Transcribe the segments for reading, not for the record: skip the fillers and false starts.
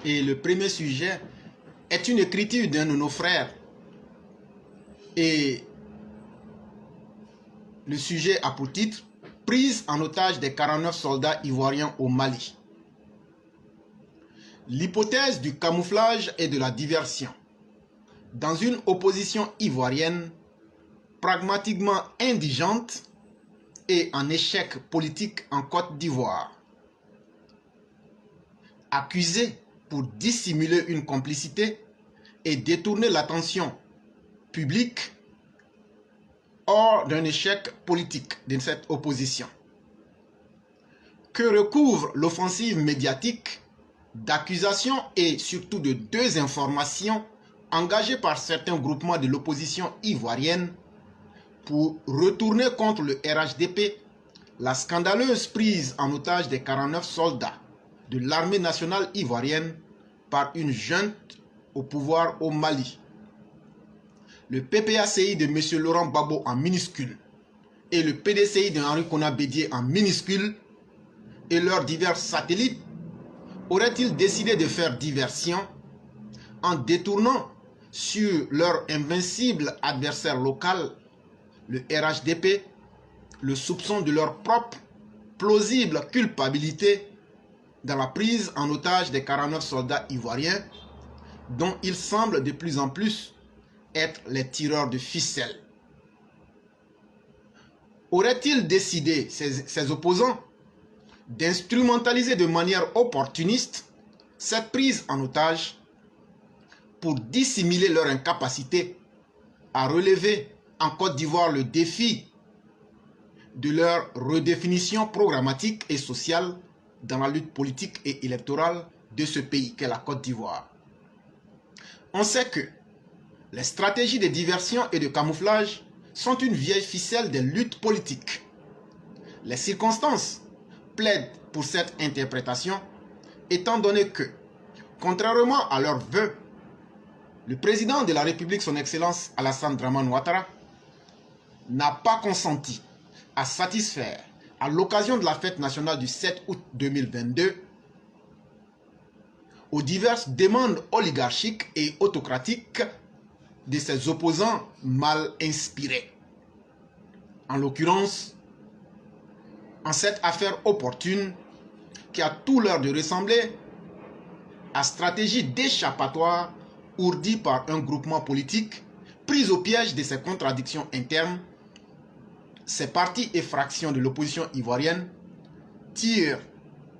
Et le premier sujet est une écriture d'un de nos frères. Et le sujet a pour titre « Prise en otage des 49 soldats ivoiriens au Mali ». L'hypothèse du camouflage et de la diversion. Dans une opposition ivoirienne pragmatiquement indigente et en échec politique en Côte d'Ivoire, accusée pour dissimuler une complicité et détourner l'attention publique hors d'un échec politique de cette opposition. Que recouvre l'offensive médiatique d'accusations et surtout de désinformations engagées par certains groupements de l'opposition ivoirienne pour retourner contre le RHDP la scandaleuse prise en otage des 49 soldats de l'armée nationale ivoirienne par une junte au pouvoir au Mali. Le PPACI de M. Laurent Gbagbo en minuscule et le PDCI de Henri Konan Bédié en minuscule et leurs divers satellites auraient-ils décidé de faire diversion en détournant sur leur invincible adversaire local, le RHDP, le soupçon de leur propre plausible culpabilité dans la prise en otage des 49 soldats ivoiriens dont ils semblent de plus en plus être les tireurs de ficelles. Auraient-ils décidé, ces opposants, d'instrumentaliser de manière opportuniste cette prise en otage pour dissimuler leur incapacité à relever en Côte d'Ivoire le défi de leur redéfinition programmatique et sociale dans la lutte politique et électorale de ce pays qu'est la Côte d'Ivoire? On sait que les stratégies de diversion et de camouflage sont une vieille ficelle des luttes politiques. Les circonstances plaident pour cette interprétation, étant donné que, contrairement à leurs vœux, le président de la République, son Excellence Alassane Dramane Ouattara, n'a pas consenti à satisfaire, à l'occasion de la fête nationale du 7 août 2022, aux diverses demandes oligarchiques et autocratiques de ses opposants mal inspirés. En l'occurrence, en cette affaire opportune qui a tout l'air de ressembler à stratégie d'échappatoire ourdie par un groupement politique pris au piège de ses contradictions internes, ces partis et fractions de l'opposition ivoirienne tirent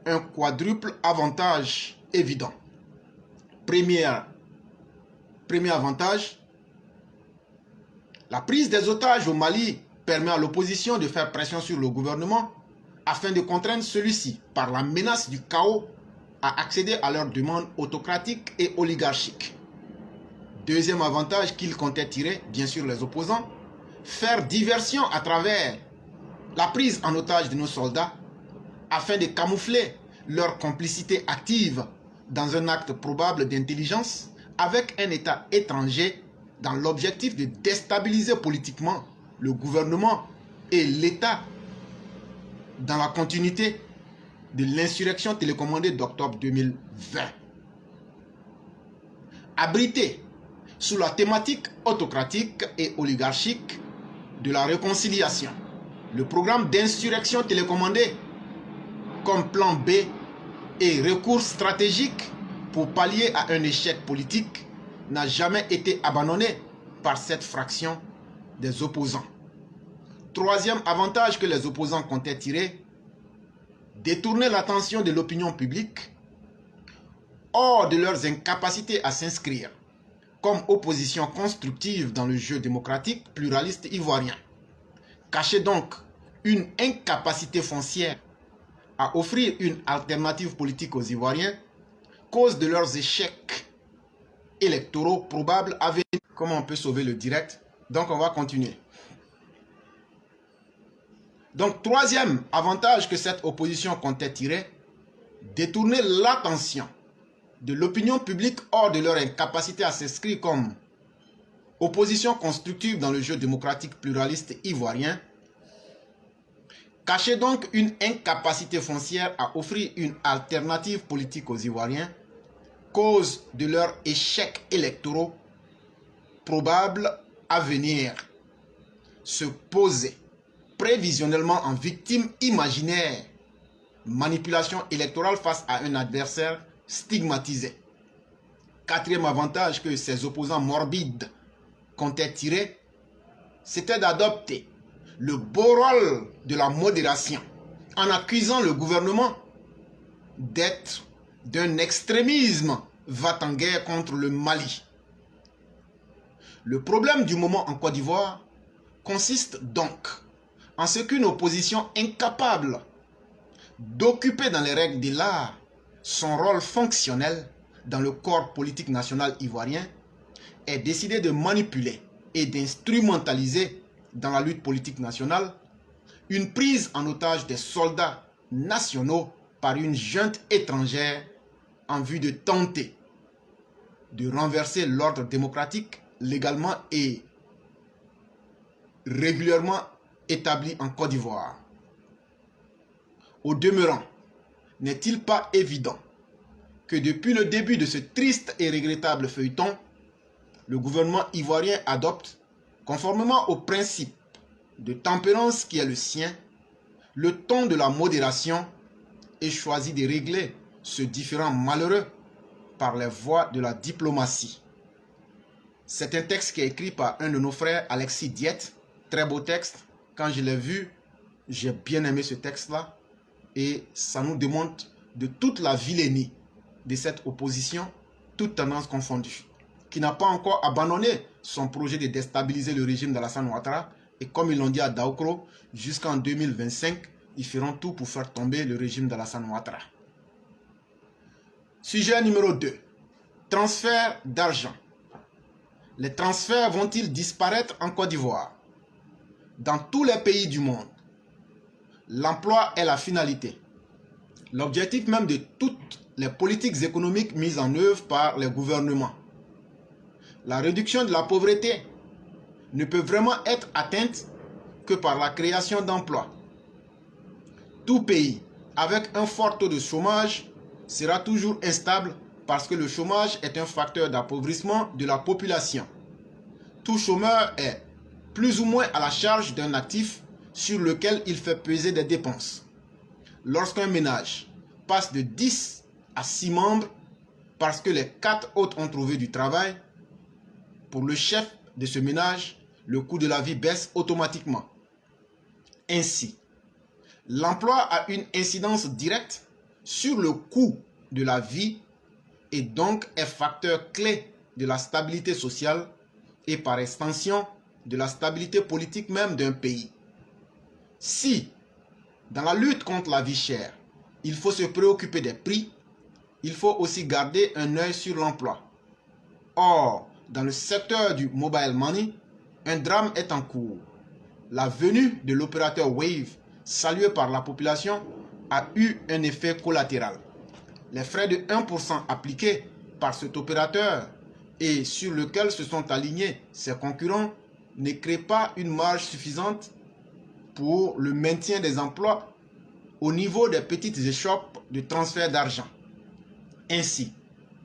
un quadruple avantage évident. Premier avantage, la prise des otages au Mali permet à l'opposition de faire pression sur le gouvernement afin de contraindre celui-ci, par la menace du chaos, à accéder à leurs demandes autocratiques et oligarchiques. Deuxième avantage qu'ils comptaient tirer, bien sûr les opposants, faire diversion à travers la prise en otage de nos soldats afin de camoufler leur complicité active dans un acte probable d'intelligence avec un État étranger dans l'objectif de déstabiliser politiquement le gouvernement et l'État dans la continuité de l'insurrection télécommandée d'octobre 2020. Abrité sous la thématique autocratique et oligarchique de la réconciliation, le programme d'insurrection télécommandée comme plan B et recours stratégique pour pallier à un échec politique n'a jamais été abandonné par cette fraction des opposants. Troisième avantage que les opposants comptaient tirer, détourner l'attention de l'opinion publique hors de leurs incapacités à s'inscrire comme opposition constructive dans le jeu démocratique pluraliste ivoirien. Cacher donc une incapacité foncière à offrir une alternative politique aux Ivoiriens, cause de leurs échecs électoraux probables à venir. Comment on peut sauver le direct? Donc on va continuer. Donc troisième avantage que cette opposition comptait tirer, détourner l'attention de l'opinion publique hors de leur incapacité à s'inscrire comme opposition constructive dans le jeu démocratique pluraliste ivoirien, cacher donc une incapacité foncière à offrir une alternative politique aux Ivoiriens, cause de leurs échecs électoraux probables à venir, se poser prévisionnellement en victime imaginaire, manipulation électorale face à un adversaire stigmatisé. Quatrième avantage que ces opposants morbides comptaient tirer, c'était d'adopter le beau rôle de la modération en accusant le gouvernement d'être d'un extrémisme va-t-en-guerre contre le Mali. Le problème du moment en Côte d'Ivoire consiste donc en ce qu'une opposition incapable d'occuper dans les règles de l'art son rôle fonctionnel dans le corps politique national ivoirien ait décidé de manipuler et d'instrumentaliser dans la lutte politique nationale une prise en otage des soldats nationaux par une junte étrangère en vue de tenter de renverser l'ordre démocratique légalement et régulièrement établi en Côte d'Ivoire. Au demeurant, n'est-il pas évident que depuis le début de ce triste et regrettable feuilleton, le gouvernement ivoirien adopte, conformément au principe de tempérance qui est le sien, le ton de la modération et choisit de régler ce différend malheureux par les voies de la diplomatie. C'est un texte qui est écrit par un de nos frères, Alexis Diette. Très beau texte. Quand je l'ai vu, j'ai bien aimé ce texte-là. Et ça nous démontre de toute la vilainie de cette opposition, toute tendance confondue, qui n'a pas encore abandonné son projet de déstabiliser le régime d'Alassane Ouattara. Et comme ils l'ont dit à Daoukro, jusqu'en 2025, ils feront tout pour faire tomber le régime d'Alassane Ouattara. Sujet numéro 2. Transfert d'argent. Les transferts vont-ils disparaître en Côte d'Ivoire? Dans tous les pays du monde, l'emploi est la finalité. L'objectif même de toutes les politiques économiques mises en œuvre par les gouvernements. La réduction de la pauvreté ne peut vraiment être atteinte que par la création d'emplois. Tout pays avec un fort taux de chômage sera toujours instable parce que le chômage est un facteur d'appauvrissement de la population. Tout chômeur est plus ou moins à la charge d'un actif sur lequel il fait peser des dépenses. Lorsqu'un ménage passe de 10 à 6 membres parce que les 4 autres ont trouvé du travail, pour le chef de ce ménage, le coût de la vie baisse automatiquement. Ainsi, l'emploi a une incidence directe sur le coût de la vie et donc est facteur clé de la stabilité sociale et par extension de la stabilité politique même d'un pays. Si, dans la lutte contre la vie chère, il faut se préoccuper des prix, il faut aussi garder un œil sur l'emploi. Or, dans le secteur du mobile money, un drame est en cours. La venue de l'opérateur Wave, salué par la population, a eu un effet collatéral. Les frais de 1% appliqués par cet opérateur et sur lequel se sont alignés ses concurrents ne créent pas une marge suffisante pour le maintien des emplois au niveau des petites échoppes de transfert d'argent. Ainsi,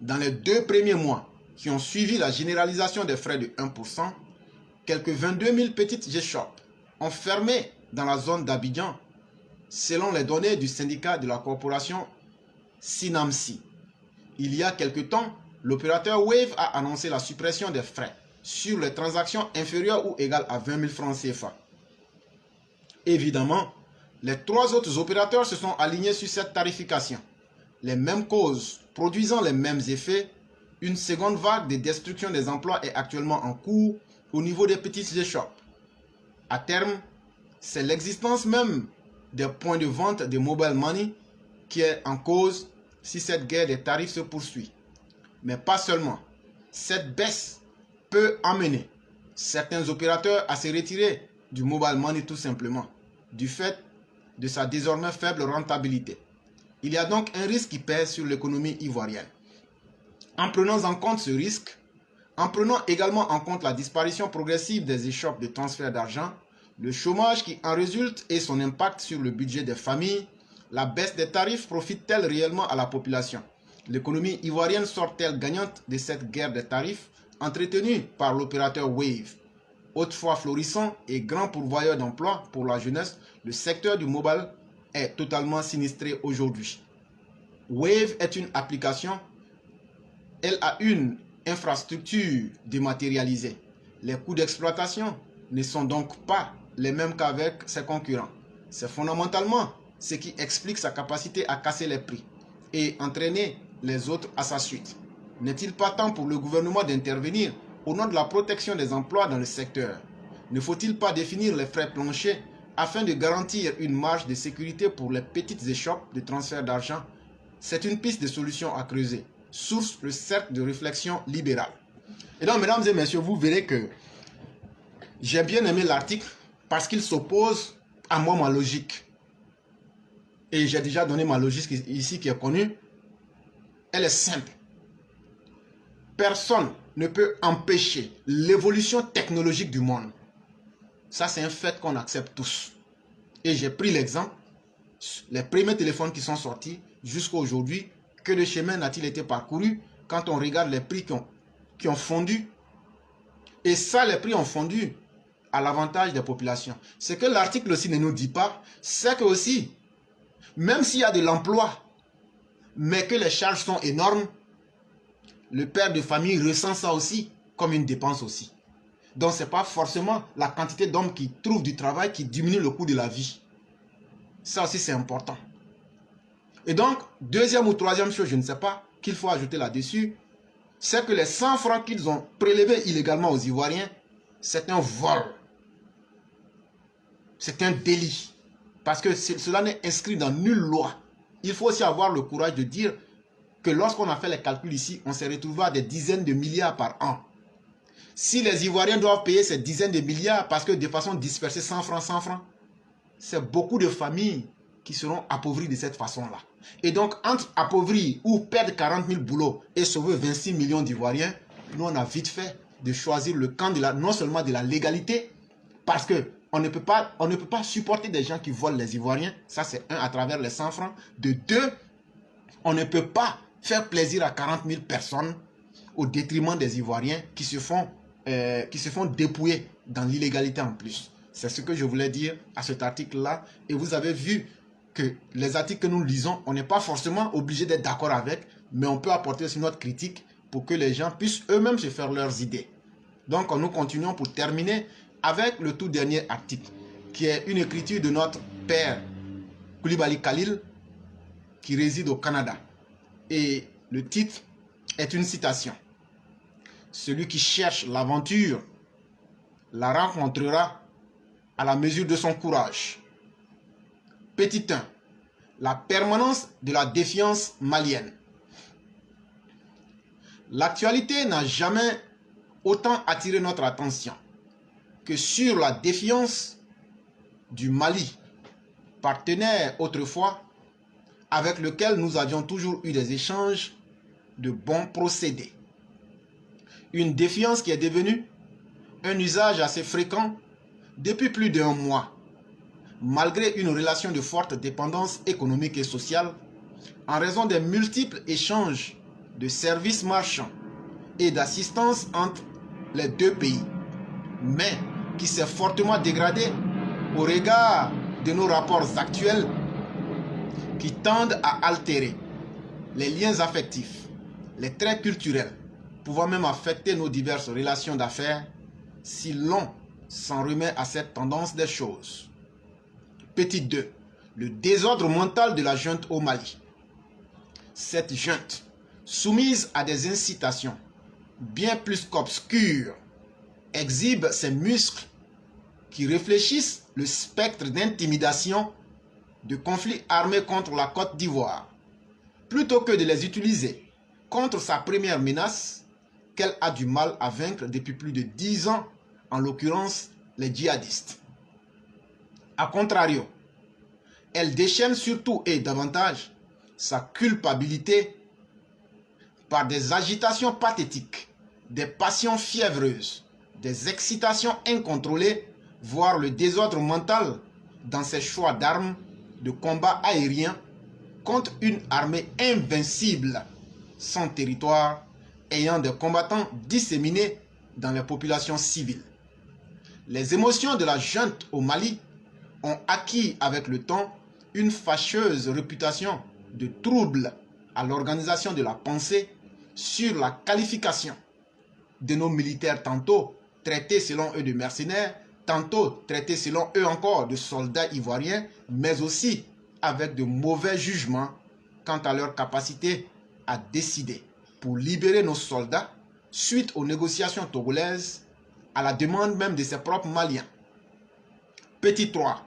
dans les 2 premiers mois qui ont suivi la généralisation des frais de 1%, quelques 22 000 petites échoppes ont fermé dans la zone d'Abidjan, selon les données du syndicat de la corporation Sinamsi. Il y a quelque temps, l'opérateur Wave a annoncé la suppression des frais sur les transactions inférieures ou égales à 20 000 francs CFA. Évidemment, les 3 autres opérateurs se sont alignés sur cette tarification. Les mêmes causes produisant les mêmes effets, une seconde vague de destruction des emplois est actuellement en cours au niveau des petites échoppes. À terme, c'est l'existence même des points de vente de mobile money qui est en cause si cette guerre des tarifs se poursuit. Mais pas seulement. Cette baisse peut amener certains opérateurs à se retirer du mobile money tout simplement, du fait de sa désormais faible rentabilité. Il y a donc un risque qui pèse sur l'économie ivoirienne. En prenant en compte ce risque, en prenant également en compte la disparition progressive des échoppes de transfert d'argent, le chômage qui en résulte et son impact sur le budget des familles, la baisse des tarifs profite-t-elle réellement à la population? L'économie ivoirienne sort-elle gagnante de cette guerre des tarifs entretenue par l'opérateur Wave? Autrefois florissant et grand pourvoyeur d'emplois pour la jeunesse, le secteur du mobile est totalement sinistré aujourd'hui. Wave est une application, elle a une infrastructure dématérialisée. Les coûts d'exploitation ne sont donc pas les mêmes qu'avec ses concurrents. C'est fondamentalement ce qui explique sa capacité à casser les prix et entraîner les autres à sa suite. N'est-il pas temps pour le gouvernement d'intervenir au nom de la protection des emplois dans le secteur? Ne faut-il pas définir les frais planchers afin de garantir une marge de sécurité pour les petites échoppes de transfert d'argent? C'est une piste de solution à creuser. Source le cercle de réflexion libérale. Et donc, mesdames et messieurs, vous verrez que j'ai bien aimé l'article parce qu'il s'oppose à moi, ma logique. Et j'ai déjà donné ma logique ici qui est connue. Elle est simple. Personne ne peut empêcher l'évolution technologique du monde. Ça, c'est un fait qu'on accepte tous. Et j'ai pris l'exemple, les premiers téléphones qui sont sortis jusqu'à aujourd'hui, que de chemin n'a-t-il été parcouru quand on regarde les prix qui ont fondu. Et ça, les prix ont fondu à l'avantage des populations. Ce que l'article aussi ne nous dit pas, c'est que aussi, même s'il y a de l'emploi, mais que les charges sont énormes, le père de famille ressent ça aussi comme une dépense aussi. Donc, ce n'est pas forcément la quantité d'hommes qui trouvent du travail qui diminue le coût de la vie. Ça aussi, c'est important. Et donc, deuxième ou troisième chose, je ne sais pas, qu'il faut ajouter là-dessus, c'est que les 100 francs qu'ils ont prélevés illégalement aux Ivoiriens, c'est un vol. C'est un délit. Parce que cela n'est inscrit dans nulle loi. Il faut aussi avoir le courage de dire que lorsqu'on a fait les calculs ici, on s'est retrouvé à des dizaines de milliards par an. Si les Ivoiriens doivent payer ces dizaines de milliards parce que de façon dispersée, 100 francs, c'est beaucoup de familles qui seront appauvries de cette façon-là. Et donc, entre appauvrir ou perdre 40 000 boulots et sauver 26 millions d'Ivoiriens, nous, on a vite fait de choisir le camp de non seulement de la légalité, parce qu'on ne peut pas supporter des gens qui volent les Ivoiriens. Ça, c'est un, à travers les 100 francs. De deux, on ne peut pas faire plaisir à 40 000 personnes au détriment des Ivoiriens qui se font dépouiller dans l'illégalité en plus. C'est ce que je voulais dire à cet article-là. Et vous avez vu que les articles que nous lisons, on n'est pas forcément obligé d'être d'accord avec, mais on peut apporter aussi notre critique pour que les gens puissent eux-mêmes se faire leurs idées. Donc, nous continuons pour terminer avec le tout dernier article, qui est une écriture de notre père Koulibaly Khalil, qui réside au Canada. Et le titre est une citation. Celui qui cherche l'aventure la rencontrera à la mesure de son courage. Petit 1. La permanence de la défiance malienne. L'actualité n'a jamais autant attiré notre attention que sur la défiance du Mali, partenaire autrefois avec lequel nous avions toujours eu des échanges de bons procédés. Une défiance qui est devenue un usage assez fréquent depuis plus d'1 mois, malgré une relation de forte dépendance économique et sociale, en raison des multiples échanges de services marchands et d'assistance entre les deux pays, mais qui s'est fortement dégradé au regard de nos rapports actuels qui tendent à altérer les liens affectifs, les traits culturels, pouvant même affecter nos diverses relations d'affaires si l'on s'en remet à cette tendance des choses. Petit 2. Le désordre mental de la junte au Mali. Cette junte, soumise à des incitations bien plus qu'obscures, exhibe ses muscles qui réfléchissent le spectre d'intimidation de conflits armés contre la Côte d'Ivoire, plutôt que de les utiliser contre sa première menace qu'elle a du mal à vaincre depuis plus de 10 ans, en l'occurrence les djihadistes. A contrario, elle déchaîne surtout et davantage sa culpabilité par des agitations pathétiques, des passions fiévreuses, des excitations incontrôlées, voire le désordre mental dans ses choix d'armes de combat aérien contre une armée invincible sans territoire, ayant des combattants disséminés dans les populations civiles. Les émotions de la junte au Mali ont acquis avec le temps une fâcheuse réputation de trouble à l'organisation de la pensée sur la qualification de nos militaires, tantôt traités selon eux de mercenaires, tantôt traités selon eux encore de soldats ivoiriens, mais aussi avec de mauvais jugements quant à leur capacité à décider pour libérer nos soldats suite aux négociations togolaises à la demande même de ses propres Maliens. Petit 3.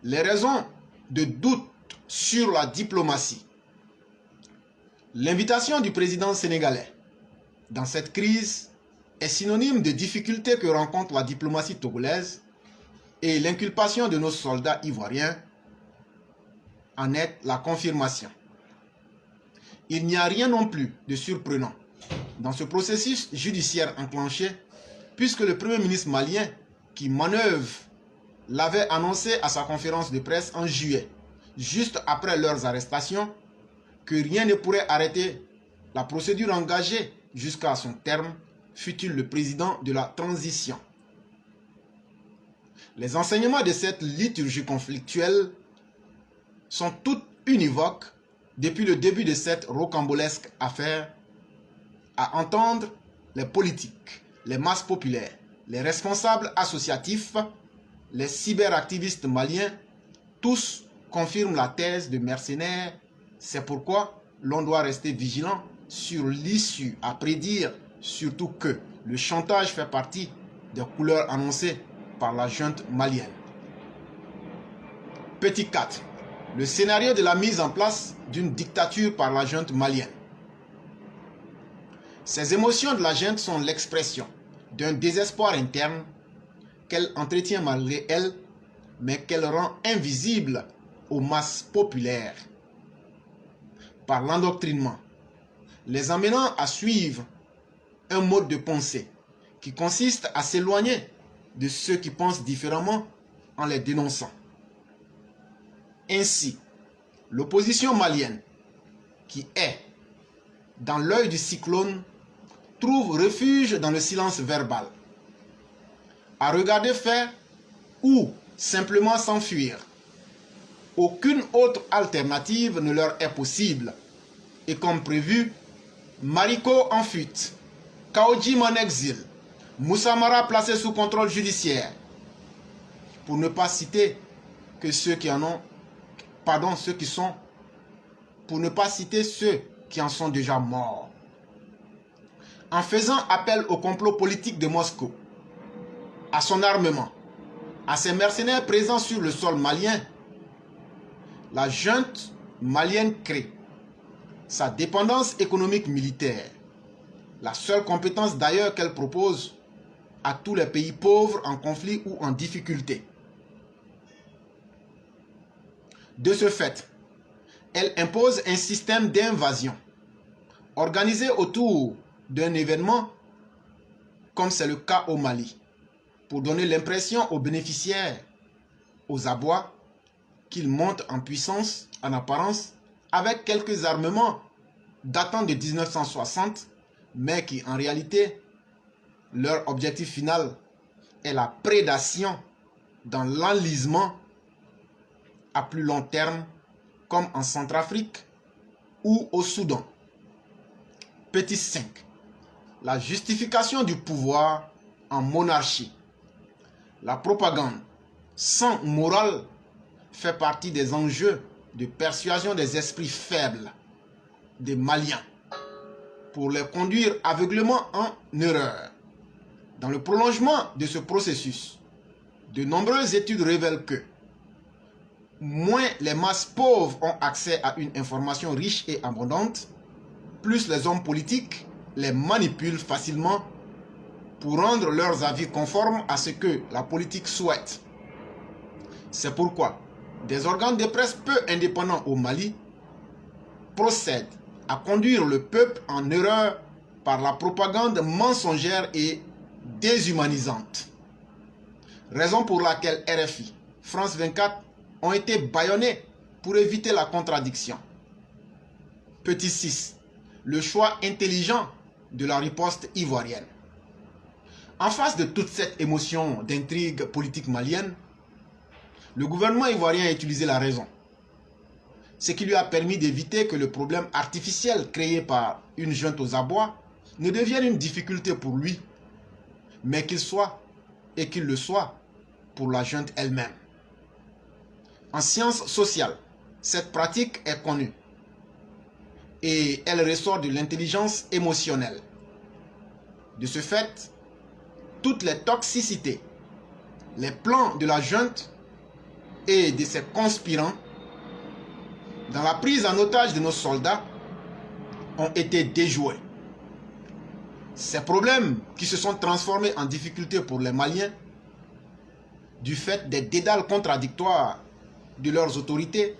Les raisons de doute sur la diplomatie. L'invitation du président sénégalais dans cette crise est synonyme de difficultés que rencontre la diplomatie togolaise et l'inculpation de nos soldats ivoiriens en est la confirmation. Il n'y a rien non plus de surprenant dans ce processus judiciaire enclenché puisque le premier ministre malien qui manœuvre l'avait annoncé à sa conférence de presse en juillet, juste après leurs arrestations, que rien ne pourrait arrêter la procédure engagée jusqu'à son terme, fut-il le président de la transition. Les enseignements de cette liturgie conflictuelle sont toutes univoques depuis le début de cette rocambolesque affaire, à entendre les politiques, les masses populaires, les responsables associatifs, les cyberactivistes maliens, tous confirment la thèse de mercenaires. C'est pourquoi l'on doit rester vigilant sur l'issue à prédire, surtout que le chantage fait partie des couleurs annoncées par la junte malienne. Petit 4. Le scénario de la mise en place d'une dictature par la junte malienne. Ces émotions de la junte sont l'expression d'un désespoir interne qu'elle entretient malgré elle, mais qu'elle rend invisible aux masses populaires par l'endoctrinement, les amenant à suivre un mode de pensée qui consiste à s'éloigner de ceux qui pensent différemment en les dénonçant. Ainsi, l'opposition malienne, qui est dans l'œil du cyclone, trouve refuge dans le silence verbal. À regarder faire ou simplement s'enfuir. Aucune autre alternative ne leur est possible. Et comme prévu, Mariko en fuite, Kaojim en exil, Moussa Mara placé sous contrôle judiciaire. Pour ne pas citer que ceux qui en ont, ceux qui sont, pour ne pas citer ceux qui en sont déjà morts. En faisant appel au complot politique de Moscou, à son armement, à ses mercenaires présents sur le sol malien, la junte malienne crée sa dépendance économique militaire, la seule compétence d'ailleurs qu'elle propose à tous les pays pauvres en conflit ou en difficulté. De ce fait, elle impose un système d'invasion organisé autour d'un événement comme c'est le cas au Mali, pour donner l'impression aux bénéficiaires, aux abois, qu'ils montent en puissance, en apparence, avec quelques armements datant de 1960, mais qui en réalité, leur objectif final est la prédation dans l'enlisement à plus long terme, comme en Centrafrique ou au Soudan. Petit 5. La justification du pouvoir en monarchie. La propagande sans morale fait partie des enjeux de persuasion des esprits faibles des Maliens pour les conduire aveuglément en erreur. Dans le prolongement de ce processus, de nombreuses études révèlent que moins les masses pauvres ont accès à une information riche et abondante, plus les hommes politiques les manipulent facilement pour rendre leurs avis conformes à ce que la politique souhaite. C'est pourquoi des organes de presse peu indépendants au Mali procèdent à conduire le peuple en erreur par la propagande mensongère et déshumanisante. Raison pour laquelle RFI, France 24 ont été bâillonnés pour éviter la contradiction. Petit 6. le choix intelligent de la riposte ivoirienne. En face de toute cette émotion d'intrigue politique malienne, le gouvernement ivoirien a utilisé la raison, ce qui lui a permis d'éviter que le problème artificiel créé par une junte aux abois ne devienne une difficulté pour lui, mais qu'il le soit pour la junte elle-même. En sciences sociales, cette pratique est connue et elle ressort de l'intelligence émotionnelle. De ce fait, toutes les toxicités, les plans de la junte et de ses conspirants dans la prise en otage de nos soldats ont été déjoués. Ces problèmes qui se sont transformés en difficultés pour les Maliens du fait des dédales contradictoires de leurs autorités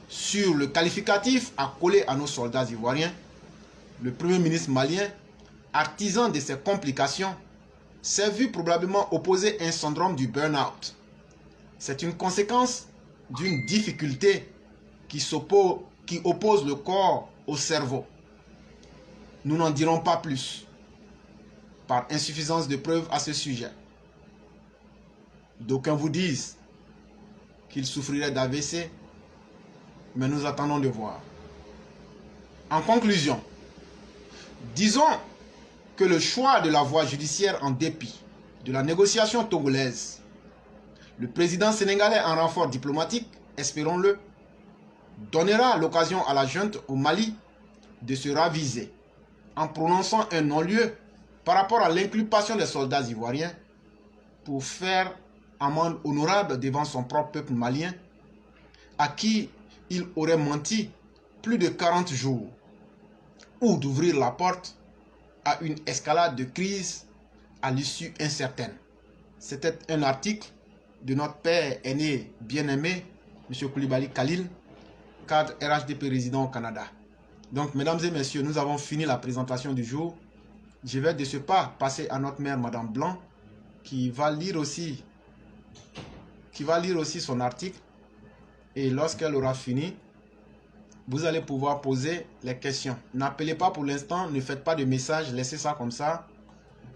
sur le qualificatif à coller à nos soldats ivoiriens, le Premier ministre malien, artisan de ces complications, s'est vu probablement opposer un syndrome du burn-out. C'est une conséquence d'une difficulté qui oppose le corps au cerveau. Nous n'en dirons pas plus, par insuffisance de preuves à ce sujet. D'aucuns vous disent qu'il souffrirait d'AVC, mais nous attendons de voir. En conclusion, disons que le choix de la voie judiciaire en dépit de la négociation togolaise, le président sénégalais en renfort diplomatique, espérons-le, donnera l'occasion à la junte au Mali de se raviser en prononçant un non-lieu par rapport à l'inculpation des soldats ivoiriens pour faire amende honorable devant son propre peuple malien à qui il aurait menti plus de 40 jours, ou d'ouvrir la porte à une escalade de crise à l'issue incertaine. C'était un article de notre père aîné bien-aimé, M. Koulibaly Khalil, cadre RHDP résident au Canada. Donc, mesdames et messieurs, nous avons fini la présentation du jour. Je vais de ce pas passer à notre mère, Madame Blanc, qui va lire aussi son article. Et lorsqu'elle aura fini, vous allez pouvoir poser les questions. N'appelez pas pour l'instant, ne faites pas de messages, laissez ça comme ça.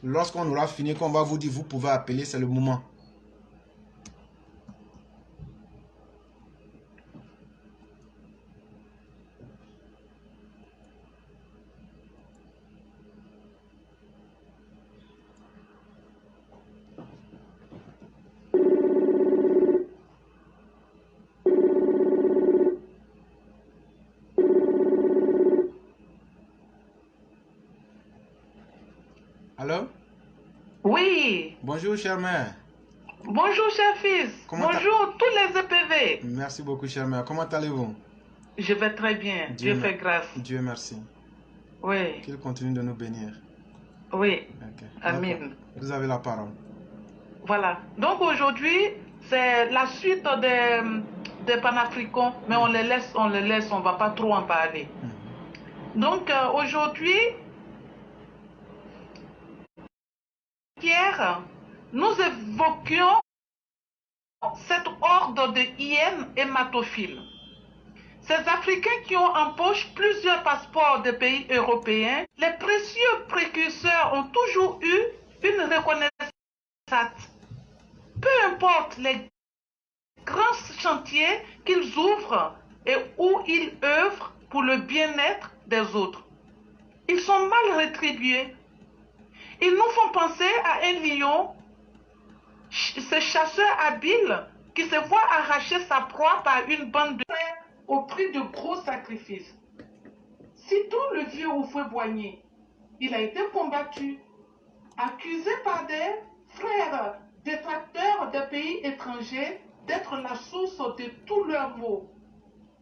Lorsqu'on aura fini, qu'on va vous dire, vous pouvez appeler, c'est le moment. Allô? Oui. Bonjour, chère mère. Bonjour, cher fils. Bonjour, tous les EPV. Merci beaucoup, chère mère. Comment allez-vous? Je vais très bien. Dieu fait grâce. Dieu merci. Oui. Qu'il continue de nous bénir. Oui. Okay. Amen. Donc, vous avez la parole. Voilà. Donc aujourd'hui, c'est la suite des panafricains, mais on les laisse, on ne va pas trop en parler. Donc aujourd'hui, hier, nous évoquions cette horde de hyènes hématophiles. Ces Africains qui ont en poche plusieurs passeports de pays européens, les précieux précurseurs ont toujours eu une reconnaissance. Peu importe les grands chantiers qu'ils ouvrent et où ils œuvrent pour le bien-être des autres. Ils sont mal rétribués. Ils nous font penser à un lion, ce chasseur habile qui se voit arracher sa proie par une bande de au prix de gros sacrifices. Sitôt le vieux Houphouët-Boigny, il a été combattu, accusé par des frères détracteurs des pays étrangers d'être la source de tous leurs maux.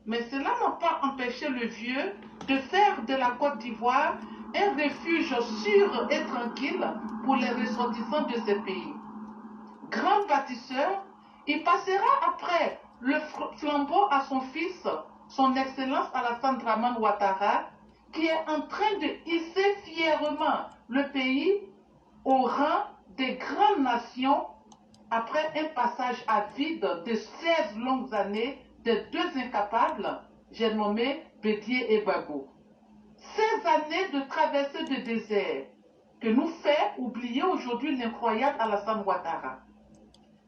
Mais cela n'a pas empêché le vieux de faire de la Côte d'Ivoire un refuge sûr et tranquille pour les ressortissants de ces pays. Grand bâtisseur, il passera après le flambeau à son fils, son Excellence Alassane Dramane Ouattara, qui est en train de hisser fièrement le pays au rang des grandes nations après un passage à vide de 16 longues années de deux incapables, j'ai nommé Bédié et Gbagbo. 16 années de traversée de désert que nous fait oublier aujourd'hui l'incroyable Alassane Ouattara.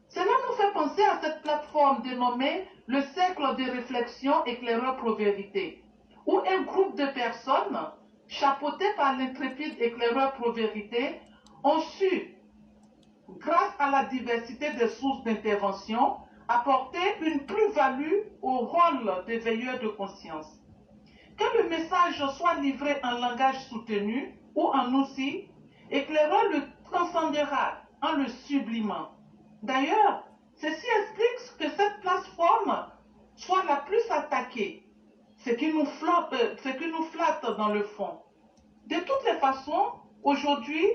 Cela nous fait penser à cette plateforme dénommée le Cercle de réflexion éclaireur pro vérité, où un groupe de personnes, chapeautées par l'intrépide éclaireur pro vérité, ont su, grâce à la diversité des sources d'intervention, apporter une plus-value au rôle des veilleurs de conscience. Que le message soit livré en langage soutenu ou en outil, éclaireur le transcendera en le sublimant. D'ailleurs, ceci explique que cette plateforme soit la plus attaquée, ce qui nous flatte dans le fond. De toutes les façons, aujourd'hui,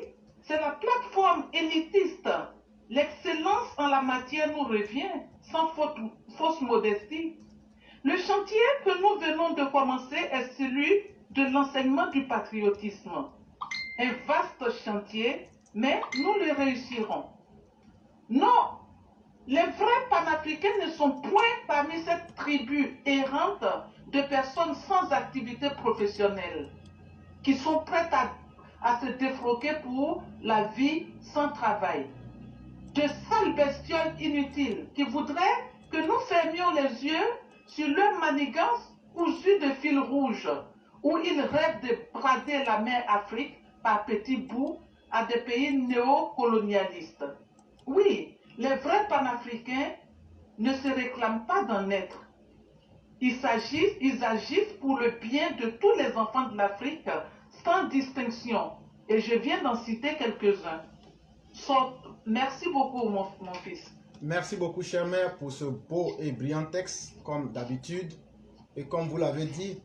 c'est la plateforme élitiste. L'excellence en la matière nous revient, sans fausse modestie. Le chantier que nous venons de commencer est celui de l'enseignement du patriotisme. Un vaste chantier, mais nous le réussirons. Non, les vrais panafricains ne sont point parmi cette tribu errante de personnes sans activité professionnelle, qui sont prêtes à se défroquer pour la vie sans travail. De sales bestioles inutiles qui voudraient que nous fermions les yeux sur leur manigance cousue de fil rouge, où ils rêvent de brader la mer Afrique par petits bouts à des pays néocolonialistes. Oui, les vrais panafricains ne se réclament pas d'en être. Ils agissent pour le bien de tous les enfants de l'Afrique sans distinction. Et je viens d'en citer quelques-uns. Merci beaucoup, mon fils. Merci beaucoup, chère mère, pour ce beau et brillant texte, comme d'habitude. Et comme vous l'avez dit,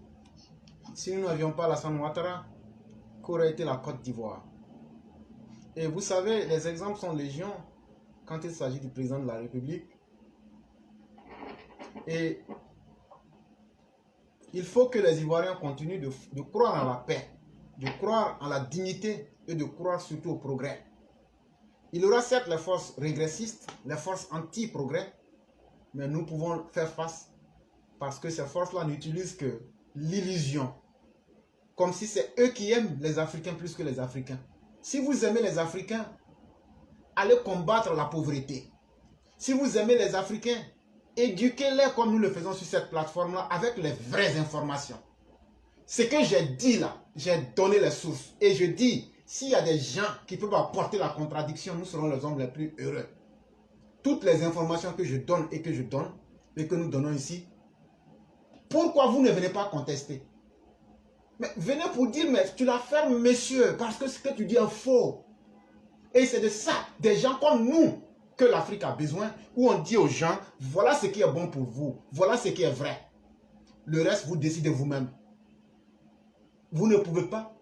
si nous n'avions pas Alassane Ouattara, qu'aurait été la Côte d'Ivoire? Et vous savez, les exemples sont légion quand il s'agit du président de la République. Et il faut que les Ivoiriens continuent de croire en la paix, de croire en la dignité et de croire surtout au progrès. Il y aura certes les forces régressistes, les forces anti-progrès, mais nous pouvons faire face parce que ces forces-là n'utilisent que l'illusion. Comme si c'est eux qui aiment les Africains plus que les Africains. Si vous aimez les Africains, allez combattre la pauvreté. Si vous aimez les Africains, éduquez-les comme nous le faisons sur cette plateforme-là avec les vraies informations. Ce que j'ai dit là, j'ai donné les sources. Et je dis, s'il y a des gens qui peuvent apporter la contradiction, nous serons les hommes les plus heureux. Toutes les informations que je donne et que nous donnons ici, pourquoi vous ne venez pas contester? Mais venez pour dire, mais tu la fermes, monsieur, parce que ce que tu dis est faux. Et c'est de ça, des gens comme nous, que l'Afrique a besoin, où on dit aux gens, voilà ce qui est bon pour vous, voilà ce qui est vrai. Le reste, vous décidez vous-même. Vous ne pouvez pas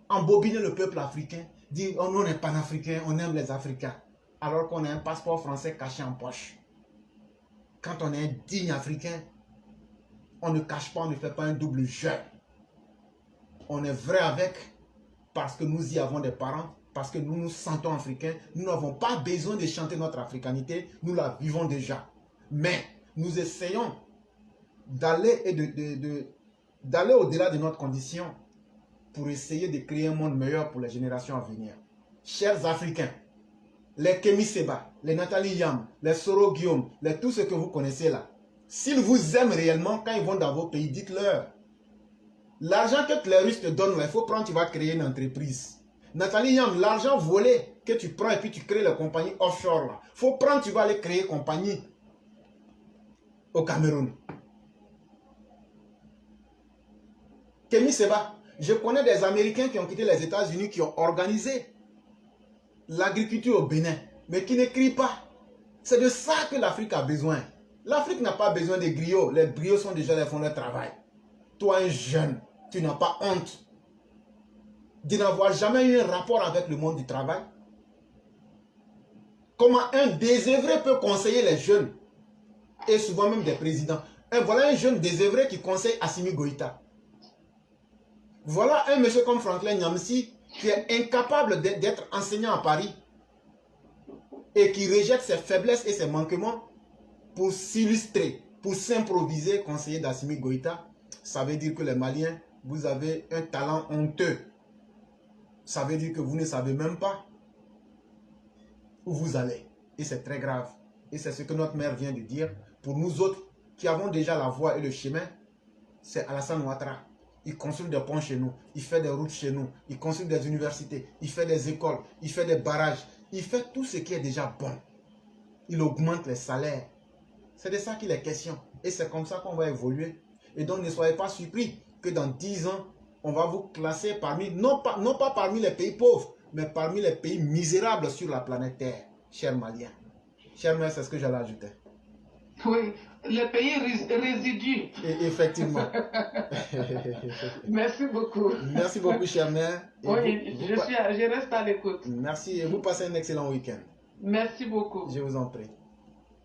embobiner le peuple africain, dire, oh, on est panafricain, on aime les Africains, alors qu'on a un passeport français caché en poche. Quand on est un digne Africain, on ne cache pas, on ne fait pas un double jeu. On est vrai avec, parce que nous y avons des parents, parce que nous nous sentons africains. Nous n'avons pas besoin de chanter notre africanité, nous la vivons déjà. Mais nous essayons d'aller au-delà de notre condition pour essayer de créer un monde meilleur pour les générations à venir. Chers Africains, les Kémy Séba, les Nathalie Yam, les Soro Guillaume, tous ceux que vous connaissez là, s'ils vous aiment réellement, quand ils vont dans vos pays, dites-leur. L'argent que les Russes te donnent, là, il faut prendre, tu vas créer une entreprise. Nathalie Yam, l'argent volé que tu prends et puis tu crées les compagnies offshore, là, il faut prendre, tu vas aller créer compagnie au Cameroun. Kémy Séba, je connais des Américains qui ont quitté les États-Unis, qui ont organisé l'agriculture au Bénin, mais qui n'écrivent pas. C'est de ça que l'Afrique a besoin. L'Afrique n'a pas besoin des griots. Les griots sont déjà les fonds de travail. Toi, un jeune, tu n'as pas honte de n'avoir jamais eu un rapport avec le monde du travail? Comment un désœuvré peut conseiller les jeunes, et souvent même des présidents? Et voilà un jeune désœuvré qui conseille Assimi Goïta. Voilà un monsieur comme Franklin Nyamsi qui est incapable d'être enseignant à Paris et qui rejette ses faiblesses et ses manquements pour s'illustrer, pour s'improviser conseiller d'Assimi Goïta. Ça veut dire que les Maliens vous avez un talent honteux. Ça veut dire que vous ne savez même pas où vous allez. Et c'est très grave. Et c'est ce que notre mère vient de dire. Pour nous autres qui avons déjà la voie et le chemin, c'est Alassane Ouattara. Il construit des ponts chez nous, il fait des routes chez nous, il construit des universités, il fait des écoles, il fait des barrages, il fait tout ce qui est déjà bon. Il augmente les salaires. C'est de ça qu'il est question. Et c'est comme ça qu'on va évoluer. Et donc ne soyez pas surpris que dans 10 ans, on va vous classer parmi, non pas parmi les pays pauvres, mais parmi les pays misérables sur la planète Terre, chers Maliens. Chers mères, c'est ce que j'allais ajouter. Oui, les pays résidus. Et effectivement. Merci beaucoup. Merci beaucoup, chère mère. Oui, je reste à l'écoute. Merci et vous passez un excellent week-end. Merci beaucoup. Je vous en prie.